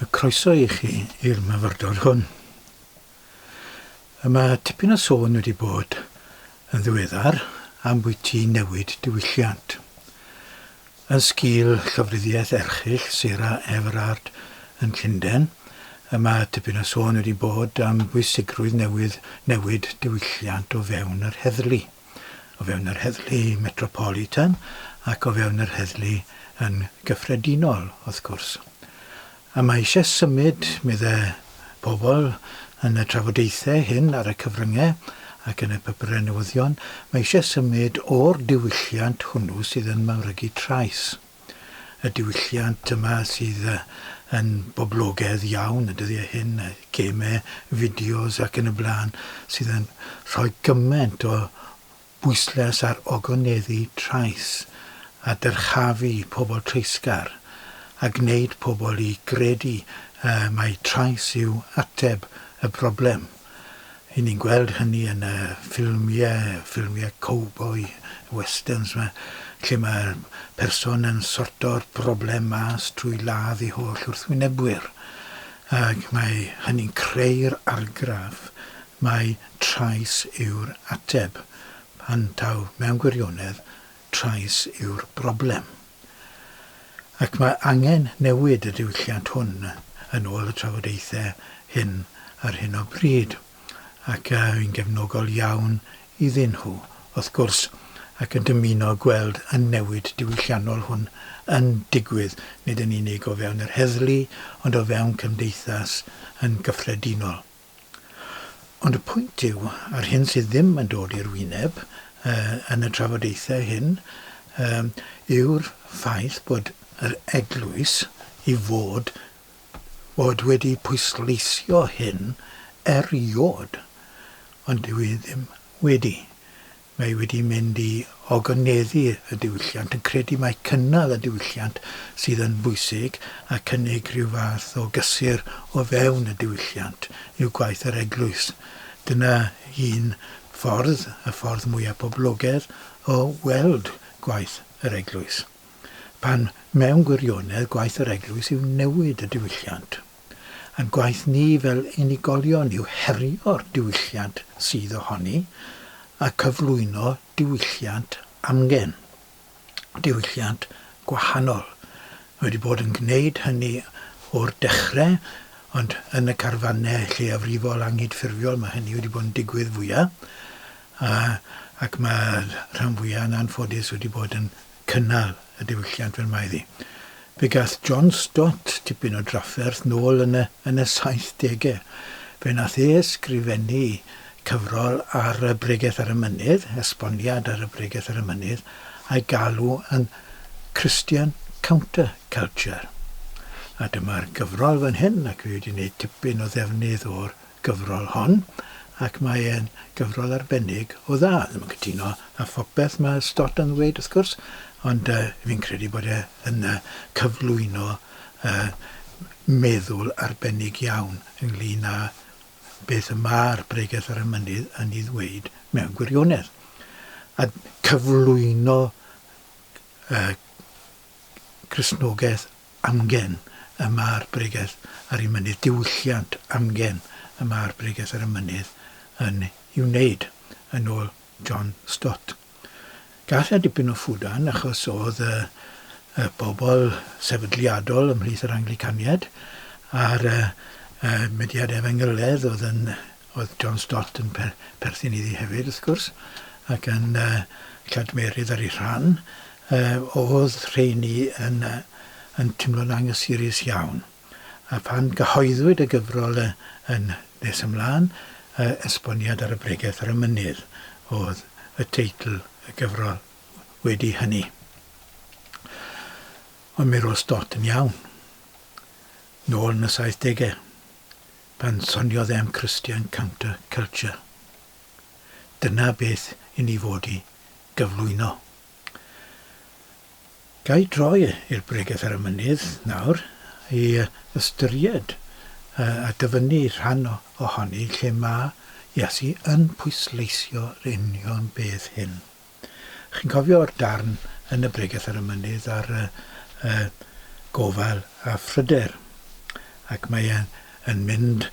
Croeso i chi i'r myfyrdod hwn. Mae tipyn o sôn wedi bod yn ddiweddar am bwyty newid diwylliant. Yn sgil llofruddiaeth erchyll Sarah Everard yn Llundain, mae tipyn o sôn wedi bod am bwysigrwydd newid diwylliant o fewn yr heddlu. O fewn yr heddlu metropolitan ac o fewn yr heddlu yn gyffredinol, wrth gwrs. A mae eisiau symud, meddai pobl yn y trafodaethau hyn ar y cyfryngau ac yn y papurau newyddion, mae eisiau symud o'r diwylliant hwnnw sydd yn mawrygu trais. Y diwylliant yma sydd yn boblogaidd iawn, y dyddiau hyn, gemau, fideos ac yn y blaen, sydd yn rhoi gymaint o bwysles ar ogoneddu trais a dyrchafu pobl treisgar a gwneud pobl i gredu mae trais yw ateb y broblem. I ni'n gweld hynny yn y ffilmiau cowboy, westerns, lle mae'r person yn sorto'r broblem mas trwy ladd ei holl wrthwynebwyr. Ac mae hynny'n creu'r argraff, mae trais yw'r ateb. Pan taw mewn gwirionedd, trais yw'r broblem. Ac mae angen newid y diwylliant hwn yn ôl y trafodaethau hyn ar hyn o bryd. Ac fi'n gefnogol iawn iddyn nhw, wrth gwrs, ac yn dymuno gweld y newid diwylliannol hwn yn digwydd, nid yn unig o fewn yr heddlu, ond o fewn cymdeithas yn gyffredinol. Ond y pwynt yw, ar hyn sydd ddim yn dod i'r wyneb yn y trafodaethau hyn, yw'r ffaith bod yr Eglwys i fod wedi pwysleisio hyn erio'r, ond dyw e ddim wedi. Mae wedi mynd i ogoneddu y diwylliant, yn credu mai cynnal y diwylliant sydd yn bwysig a cynnig rhyw fath o gysur o fewn y diwylliant yw gwaith yr Eglwys. Dyna un ffordd, y ffordd mwyaf poblogaidd o weld gwaith yr Eglwys. Pan mewn gwirionedd gwaith yr Eglwys yw newid y diwylliant. A'n gwaith ni fel unigolion yw herio'r diwylliant sydd ohoni a cyflwyno diwylliant amgen, diwylliant gwahanol. Wedi bod yn gwneud hynny o'r dechrau, ond yn y carfannau lleiafrifol angydffurfiol mae hynny wedi bod yn digwydd fwyaf, ac mae rhan fwyaf yn anffodus wedi bod yn cynnal y diwylliant fel mae ddi. Fe gath John Stott tipyn o drafferth nôl yn y 70au. Fe nath ysgrifennu cyfrol ar y bregaeth ar y mynydd, esboniad ar y bregaeth ar y mynydd, a'i galw yn Christian counterculture. A dyma'r gyfrol fan hyn, ac fi wedi gwneud tipyn o ddefnydd o'r gyfrol hon, ac mae e'n gyfrol arbennig o dda. Ddim yn cytuno a phopeth mae Stott yn ddweud, wrth gwrs, ond fi'n credu bod e'n cyflwyno meddwl arbennig iawn ynglyn â beth mae'r bregaeth ar y mynydd yn ei ddweud mewn gwirionedd. A cyflwyno Cristnogaeth amgen y mae'r bregaeth ar ei mynydd, diwylliant amgen y mae'r bregaeth ar y mynydd yn i'w wneud yn ôl John Stott. Gall dipyn o ffwdan achos oedd y bobl sefydliadol ymhlith yr Anglicaniad a'r mudiad efengyledd oedd John Stott yn perthyn iddi hefyd, wrth gwrs, ac yn lladmerydd ar ei rhan, oedd rheini yn teimlo'n anghysurus iawn. A pan gyhoeddwyd y gyfrol yn nes ymlaen, esboniad ar y bregaeth ar y mynydd oedd y teitl y gyfrol wedi hynny. Ond mi roedd Stott yn iawn. Nôl yn y 70au, pan soniodd am Christian counterculture. Dyna beth i ni fod i gyflwyno. Gai droi i'r bregaeth ar y mynydd nawr i ystyried a dyfynnu rhan ohoni lle mae Iesu yn pwysleisio union beth hyn. Chi'n cofio'r darn yn y bregaeth ar y mynydd ar gofal a phryder. ac mae e'n mynd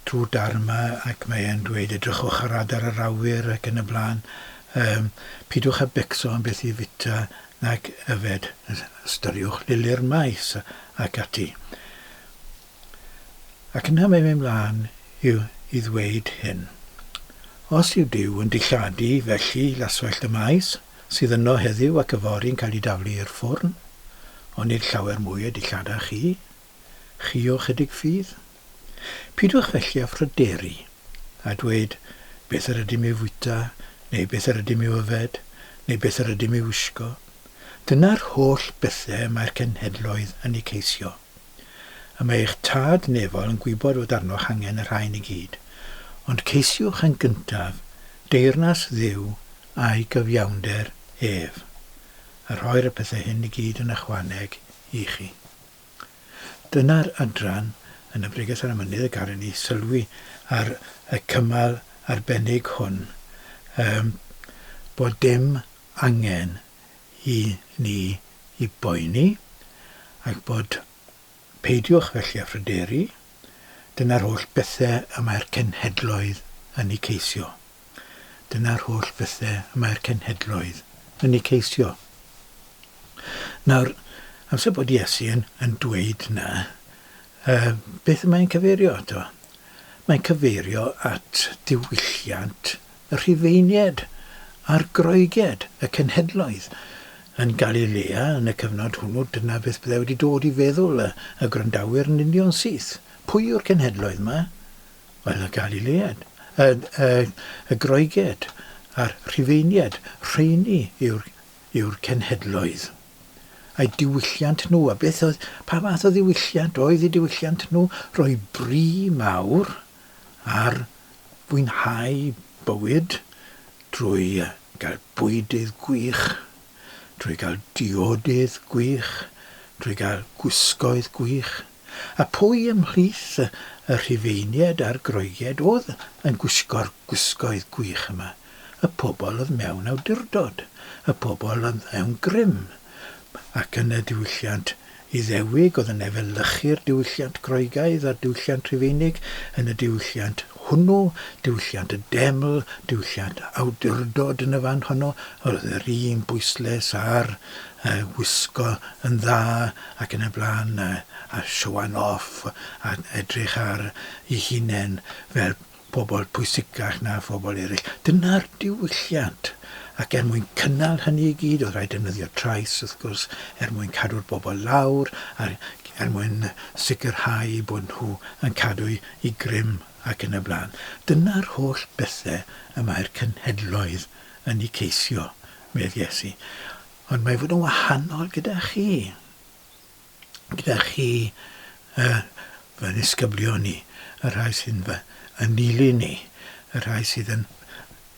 trwy darma ac mae e'n dweud edrychwch ar adar yr awyr ac yn y blaen. Pidwch a becso am beth i fita nag yfed, ystyriwch lili'r maes ac ati. Ac yna mae'n mynd mlaen i ddweud hyn. Os yw Duw yn dilladu felly laswellt y maes, sydd yno heddiw ac yfori'n cael ei daflu i'r ffwrn, ond nid llawer mwy y dillada chi o chydig ffydd. Pidwch felly a phryderu, a dweud beth yr ydym i'w fwyta, neu beth yr ydym i'w yfed, neu beth yr ydym i'w wisgo. Dyna'r holl bethau mae'r cenhedloedd yn eu ceisio. A mae eich tad nefol yn gwybod fod arnoch angen y rhain i gyd. Ond ceisiwch yn gyntaf deyrnas Dduw a'i gyfiawnder ef, a rhoi'r y pethau hyn i gyd yn ychwaneg i chi. Dyna'r adran yn y Bregeth ar y Mynydd y garen ni sylwi ar y cymal arbennig hwn, bod dim angen i ni i boeni, ac bod peidiwch felly a phryderu. Dyna'r holl bethau y mae'r cenhedloedd yn eu ceisio. Dyna'r holl bethau y mae'r cenhedloedd yn eu ceisio. Nawr, amser bod Iesu yn dweud yna, beth mae'n cyfeirio ato? Mae'n cyfeirio at diwylliant y Rhufeiniaid a'r Groeged, y cenhedloedd. Yn Galilea, yn y cyfnod hwnnw, dyna beth byddai wedi dod i feddwl y gwrandawyr yn union syth. Pwy yw'r cenhedloedd yma? Wel, y Galilead, y Groeged a'r Rhufeiniaid. Rheini yw'r cenhedloedd. A'i diwylliant nhw. A pa fath o ddiwylliant oedd eu diwylliant nhw? Rhoi bri mawr ar fwynhau bywyd drwy gael bwydydd gwych, drwy gael diodydd gwych, drwy gael gwisgoedd gwych. A pwy ymhlith y Rhufeiniaid a'r Groeged oedd yn gwisgo'r gwisgoedd gwych yma? Y pobl oedd mewn awdurdod, y pobl oedd mewn grym. Ac yn y diwylliant Iddewig oedd yn efelychu'r diwylliant Groegaidd a'r diwylliant Rhufeinig, yn y diwylliant hwnnw, diwylliant y deml, diwylliant awdurdod yn y fan honno, oedd yr un bwyslais ar wisgo yn dda ac yn y blaen a showan off a edrych ar ei hunain fel pobl pwysicach na phobl eraill. Dyna'r diwylliant. Ac mwyn cynnal hynny i gyd, oedd rhaid defnyddio trais, wrth gwrs, mwyn cadw'r bobl lawr, a mwyn sicrhau bod nhw yn cadw i grym ac yn y blaen. Dyna'r holl bethau y mae'r cenhedloedd yn eu ceisio, medd Iesu. Ond mae fod yn wahanol gyda chi. Gyda chi fy nisgyblion ni, y rhai sy'n fy anili ni, y rhai sydd yn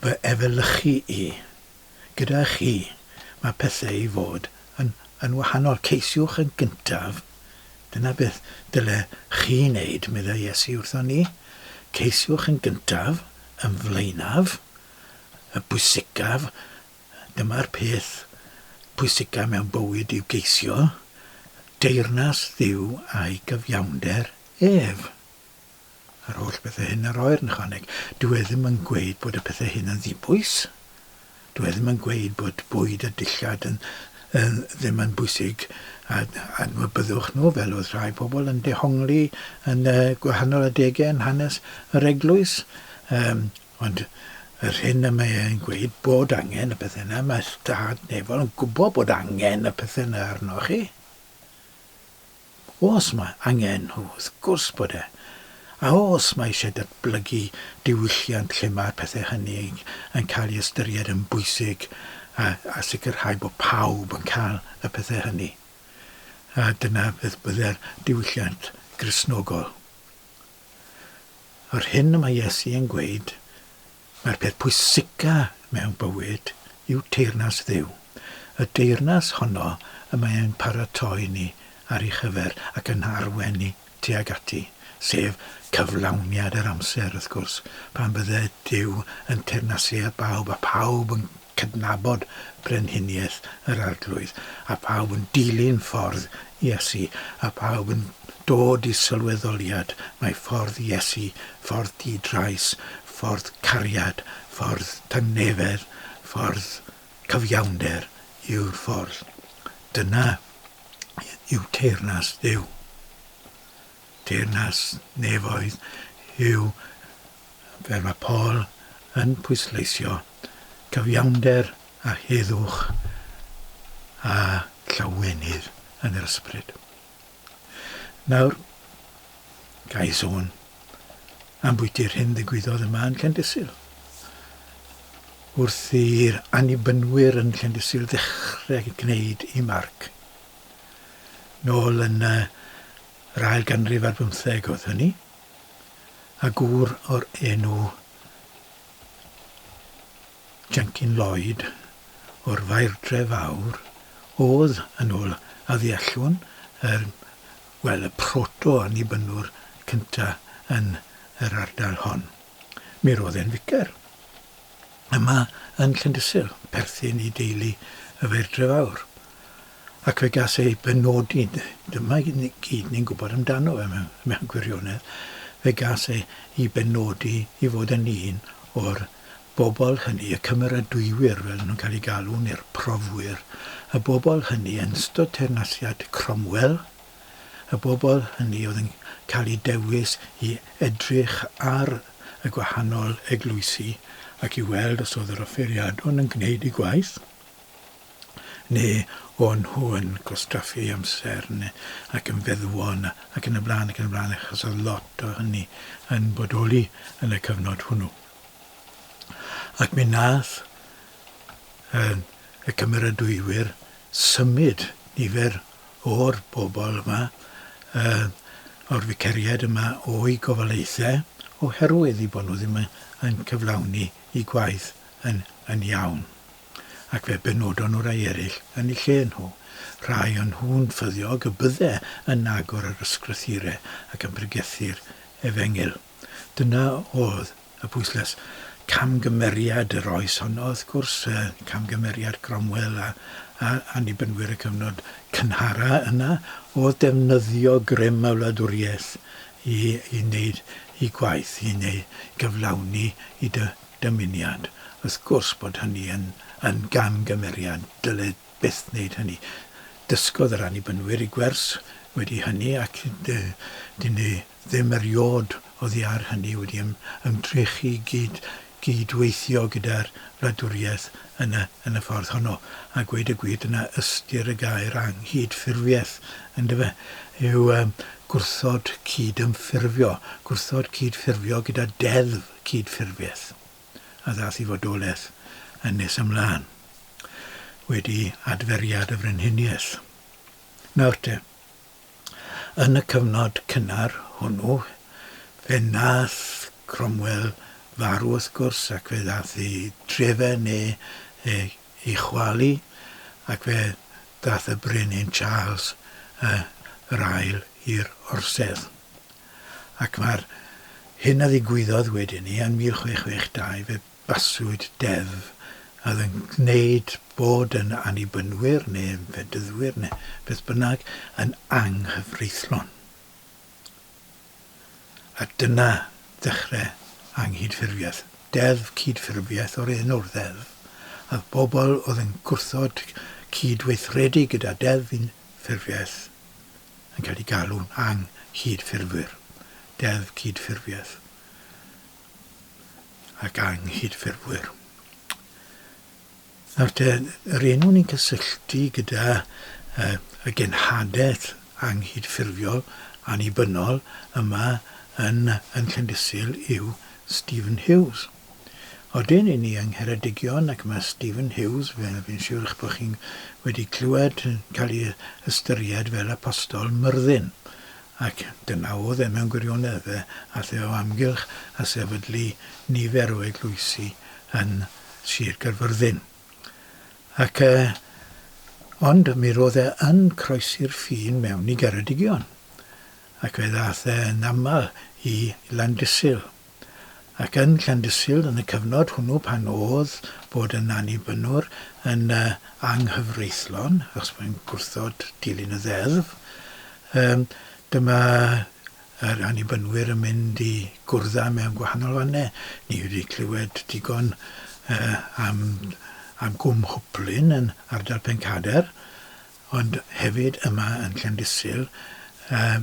fy efelychu i. Gyda chi, mae pethau i fod yn wahanol. Ceisiwch yn gyntaf, dyna beth dyle chi wneud, medda Iesu wrtho ni. Ceisiwch yn gyntaf, yn flaenaf, y bwysicaf. Dyma'r peth pwysicaf mewn bywyd i'w geisio. Deyrnas Dduw a'i gyfiawnder ef. Ar holl bethau hyn ar oer yn ychwaneg. Dwi ddim yn gweud bod y pethau hyn yn ddibwys. Dwi ddim yn gweud bod bwyd a dillad ddim yn bwysig a byddwch nhw fel oedd rhai pobl yn dehongli yn gwahanol adegau yn hanes yr Eglwys. Ond yr hyn y mae e'n gweud bod angen y pethau yna. Mae dad nefol yn gwybod bod angen y pethau yna arno chi. Os mae angen nhw, wrth gwrs bod e. A os mae eisiau datblygu diwylliant lle mae'r pethau hynny yn cael ei ystyried yn bwysig a sicrhau bod pawb yn cael y pethau hynny. A dyna beth byddai'r diwylliant Gristnogol. O'r hyn mae Iesu yn gweud, mae'r peth pwysica mewn bywyd yw teyrnas Dduw. Y deyrnas honno y mae'n paratoi ni ar ei chyfer ac yn arwen ni tuag ati, sef cyflawniad yr amser, wrth gwrs, pan byddai Duw yn teyrnasu at bawb a pawb yn cydnabod brenhiniaeth yr arglwydd a pawb yn dilyn ffordd Iesu a pawb yn dod i sylweddoliad mae ffordd Iesu, ffordd ddi-drais, ffordd cariad, ffordd tangnefedd, ffordd cyfiawnder yw'r ffordd. Dyna yw teyrnas Dduw. Teyrnas nefoedd yw, fel mae Paul yn pwysleisio, cyfiawnder a heddwch a llawenydd yn yr ysbryd. Nawr, gai sôn am bwyty'r hyn ddigwyddodd yma yn Llandysul. Wrth i'r annibynwyr yn Llandysul ddechrau gwneud I marc. Nôl yn yr ail ganrif ar 15 oedd hynny, a gŵr o'r enw Jenkyn Lloyd o'r Myfyrdod fawr oedd yn ôl a ddeallwn y proto annibynwr cyntaf yn yr ardal hon. Mi roedd e'n ficer. Yma yn Llandysul, perthyn I deulu y Myfyrdod fawr. Ac fe gas ei benodi, dyma gyd ni'n gwybod amdano fe mewn gwirionedd, fe gas ei benodi I fod yn un o'r bobl hynny, y cymeradwywyr fel nhw'n cael ei galw, neu'r profwyr, y bobl hynny yn ystod teyrnasiad Cromwell, y bobl hynny oedd yn cael ei dewis I edrych ar y gwahanol eglwysi ac I weld os oedd yr offeriadon yn gwneud ei gwaith, neu o'n nhw yn gwastraffu amser ac yn feddwon ac yn y blaen achos oedd lot o hynny yn bodoli yn y cyfnod hwnnw. Ac mi nath y cymeradwywyr symud nifer o'r bobl yma, o'r vicariad yma o'i gofalaethau, oherwydd I bod nhw ddim yn cyflawni I gwaith yn iawn. Ac fe benodon nhw rai eraill yn eu lle nhw. Rhai o'n nhw'n ffyddiog y bydde yn agor yr ysgrythurau ac yn pregethu'r efengil. Dyna oedd y pwysles camgymeriad yr oes honno, wrth gwrs, camgymeriad Cromwell a annibynwyr y cyfnod cynhara yna, oedd defnyddio grym a wladwriaeth I wneud I gwaith, I gyflawni I dymuniad. Wrth gwrs bod hynny yn gamgymeriad, dylai byth wneud hynny. Dysgodd yr annibynwyr I gwers wedi hynny ac ddim eriod oddi ar hynny wedi ymdrechu gydweithio gyda'r wladwriaeth yn y ffordd honno. A gweud y gwir, dyna ystyr y gair anghydffurfiaeth yw gwrthod cydymffurfio, gwrthod cydffurfio gyda deddf cydffurfiaeth. A ddath I fodolaeth yn nes ymlaen wedi adferiad y frenhiniaeth. Nawr te, yn y cyfnod cynnar hwnnw, fe nath Cromwell farw wrth gwrs ac fe ddath I drefau neu I chwalu ac fe ddath y brenin Charles yr ail i'r orsedd. Ac mae'r hyn a ddigwyddodd wedyn ni yn 1662 fe baswyd deddf a oedd yn gwneud bod yn annibynwyr neu fedyddwyr neu beth bynnag yn anghyfreithlon. A dyna ddechrau anghydffurfiaeth. Deddf cydffurfiaeth o'r enw'r ddeddf. A bobl oedd yn gwrthod cydweithredu gyda deddf ffurfiaeth yn cael ei galw'n anghydffurfwyr. Deddf cydffurfiaeth ac anghydffurfwyr. Nawr te, yr enw ni'n cysylltu gyda y genhadaeth anghydffurfiol annibynnol yma yn Llandysul yw Stephen Hughes. Odyn I ni yng Ngheredigion ac mae Stephen Hughes, fi'n siŵr eich bod chi'n wedi clywed cael ei ystyried fel apostol myrddin. Ac dyna oedd mewn gwirionedd fe, ath o amgylch a sefydlu nifer o eglwysi yn Sir Gaerfyrddin. Ac ond mi roedd yn croesi'r ffin mewn I Geredigion. Ac fe ddath yn aml I Llandysul. Ac yn Llandysul yn y cyfnod hwnnw pan oedd bod yn annibynwr yn anghyfreithlon, achos mae'n gwrthod dilyn y ddeddf, Dyma yr annibynwyr yn mynd i gwrdda mewn gwahanol fannau. Ni wedi clywed digon am gwm hwplyn yn ardal Pencader, ond hefyd yma yn Llandysul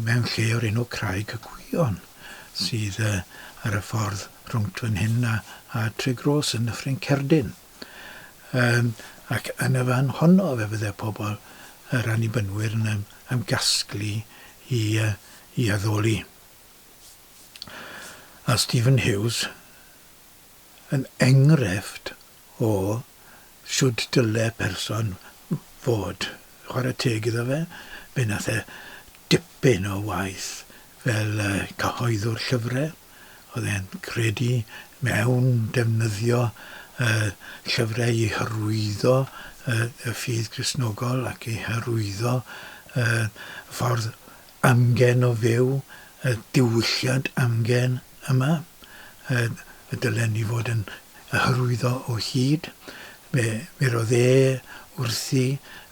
mewn lle o'r enw Craig y Gwion, sydd ar y ffordd rhwng fan hyn a Tregros yn Nyffryn Cerdyn. Ac yn y fan honno fe fydde pobl yr annibynwyr yn ymgasglu i addoli. A Stephen Hughes yn enghraifft o siwd dylai person fod. Chwarae teg iddo fe, fe nath dipyn o waith fel cyhoeddwr llyfrau. Oedd e'n credu mewn defnyddio llyfrau i hyrwyddo y ffydd Gristnogol ac i hyrwyddo ffordd amgen o fyw, y diwylliant amgen yma. Y dylen ni fod yn hyrwyddo o hyd. Mi roedd wrthi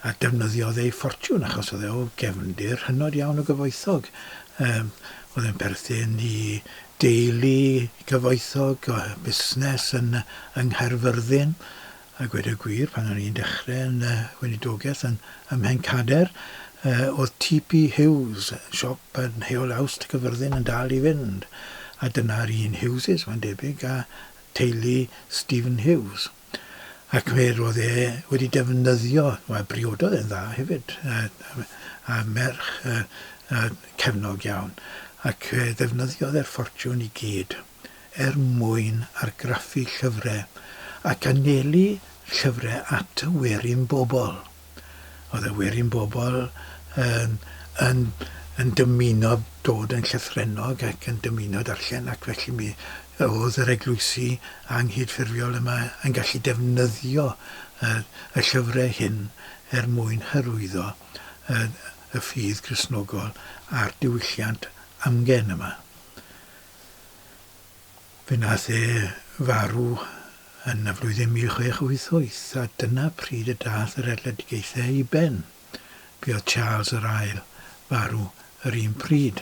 a defnyddiodd ei ffortiwn achos oedd o gefndir hynod iawn o gyfoethog. Oedd e'n perthyn i deulu gyfoethog o busnes yn Nghaerfyrddin. A gweud y gwir, pan o'n i'n dechrau yn weinidogaeth ym Mhencader, oedd T.P. Hughes, siop yn Heol Awst Cyfyrddin yn dal i fynd. A dyna'r un Hughes, mae'n debyg, a teulu Stephen Hughes. Ac roedd wedi defnyddio, briododd yn dda hefyd, a merch cefnog iawn, ac ddefnyddiodd ffortiwn i gyd mwyn argraffu llyfrau ac anelu llyfrau at y werin bobl. Oedd y werin bobl yn dymuno dod yn llythrennog ac yn dymuno darllen, ac felly oedd yr eglwysi anghydffurfiol yma yn gallu defnyddio y llyfrau hyn mwyn hyrwyddo y ffydd Gristnogol a'r diwylliant amgen yma. Fe nath farw yn y flwyddyn 1688, a dyna pryd y dath yr Eglwedigaethau i ben. Bu oedd Charles yr Ail farw yr un pryd,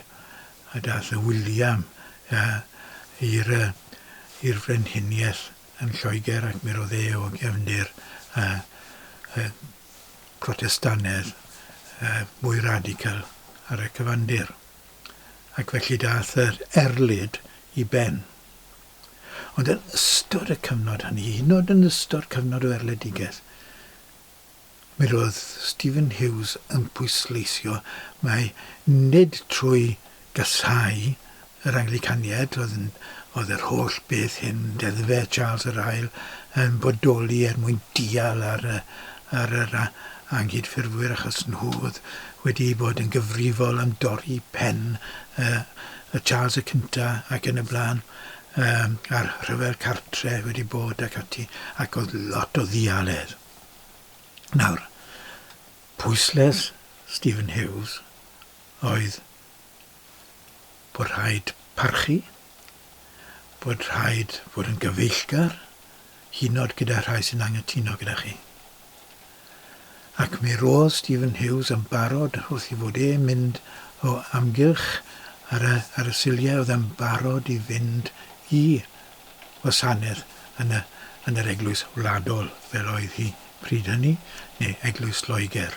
a dath y William i'r frenhiniaeth yn Lloegr, ac mi roedd o gefndir Protestanedd mwy radical ar y cyfandir. Ac felly dath yr erlyd i ben. Ond yn ystod y cyfnod hynny, hyd yn oed yn ystod cyfnod o erledigaeth, mi roedd Stephen Hughes yn pwysleisio mai nid trwy gysau yr Anglicaniaid oedd yr holl beth hyn, deddfe Charles yr Ail, yn bodoli mwyn dial ar yr anghydffurfwyr, achos nhw wedi bod yn gyfrifol am dorri pen y Charles y Cynta ac yn y blaen, a'r rhyfel cartre wedi bod ac ati, ac oedd lot o ddialedd. Nawr, pwysles Stephen Hughes oedd bod rhaid parchu, bod rhaid bod yn gyfeillgar, hyd yn oed gyda rhai sy'n anghytuno gyda chi. Ac mi roedd Stephen Hughes yn barod wrth i fod mynd o amgylch ar y siliau, oedd yn barod i fynd i wasanaeth yn yr eglwys wladol fel oedd hi pryd hynny, neu eglwys Loegr.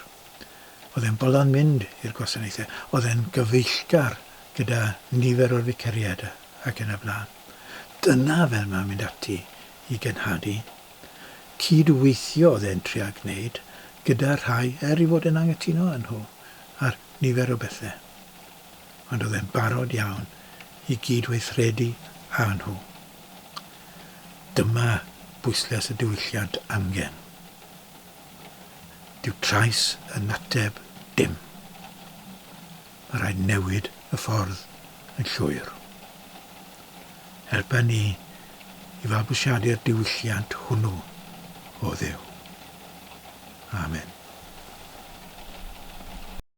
Oedd e'n bolon mynd i'r gwasanaethau, oedd e'n gyfeillgar gyda nifer o'r vicariadau ac yn y blaen. Dyna fel mae'n mynd ati i gynhadu. Cydweithio oedd e'n trio gwneud gyda rhai i fod yn anghytuno yn nhw ar nifer o bethau. Ond oedd e'n barod iawn i gydweithredu â nhw. Dyma bwysles y diwylliant amgen. Dyw trais yn ateb dim. Mae rhaid newid y ffordd yn llwyr. Helpa ni i fabwysiadu'r diwylliant hwnnw o Dduw. Amen.